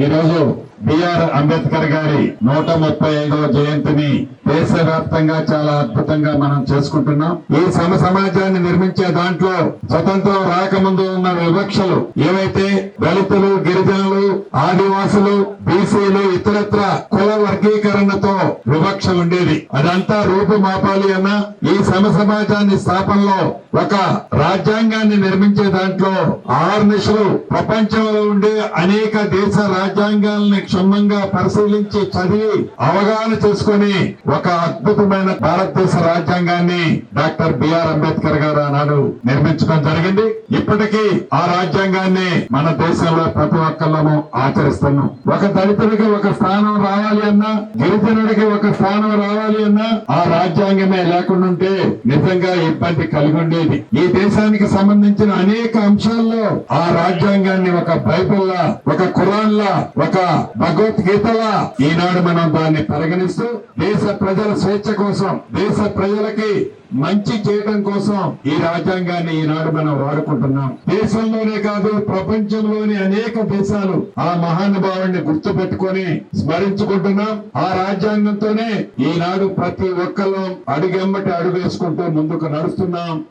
ఈ రోజు బిఆర్ అంబేద్కర్ గారి 135వ జయంతిని దేశవ్యాప్తంగా చాలా అద్భుతంగా మనం చేసుకుంటున్నాం. ఈ సమాజాన్ని నిర్మించే దాంట్లో స్వతంత్రం రాకముందు ఉన్న వివక్షలు ఏవైతే దళితులు, గిరిజనులు, ఆదివాసులు, బీసీలు, ఇతరత్ర కుల వర్గీకరణతో వివక్ష ఉండేది. అదంతా రూపుమాపాలి అన్న ఈ సమాజాన్ని స్థాపనలో ఒక రాజ్యాంగాన్ని నిర్మించే దాంట్లో ఆర్నిషులు ప్రపంచంలో ఉండే అనేక దేశ రాజ్యాంగాలని క్షుణ్ణంగా పరిశీలించి చదివి అవగాహన చేసుకుని ఒక అద్భుతమైన భారతదేశ రాజ్యాంగాన్ని డాక్టర్ బిఆర్ అంబేద్కర్ గారు ఆనాడు నిర్మించడం జరిగింది. ఇప్పటికీ ఆ రాజ్యాంగాన్ని మన దేశంలో ప్రతి ఒక్కళ్ళము ఆచరిస్తున్నాం. ఒక దళితుడికి ఒక స్థానం రావాలి అన్నా, గిరిజనుడికి ఒక స్థానం రావాలి అన్నా ఆ రాజ్యాంగమే లేకుండా ఉంటే నిజంగా ఇబ్బంది కలిగి ఉండేది. ఈ దేశానికి సంబంధించిన అనేక అంశాల్లో ఆ రాజ్యాంగాన్ని ఒక బైబిల్లా, ఒక ఖురాన్లా, ఒక భగవద్గీతలా ఈనాడు మనం దాన్ని పరిగణిస్తూ దేశ ప్రజల స్వేచ్ఛ కోసం, దేశ ప్రజలకి మంచి చేయడం కోసం ఈ రాజ్యాంగాన్ని ఈనాడు మనం వాడుకుంటున్నాం. దేశంలోనే కాదు ప్రపంచంలోని అనేక దేశాలు ఆ మహానుభావుడిని గుర్తు పెట్టుకుని స్మరించుకుంటున్నాం. ఆ రాజ్యాంగంతోనే ఈనాడు ప్రతి ఒక్కరు అడుగెమ్మటి అడుగు వేసుకుంటూ ముందుకు నడుస్తున్నాం.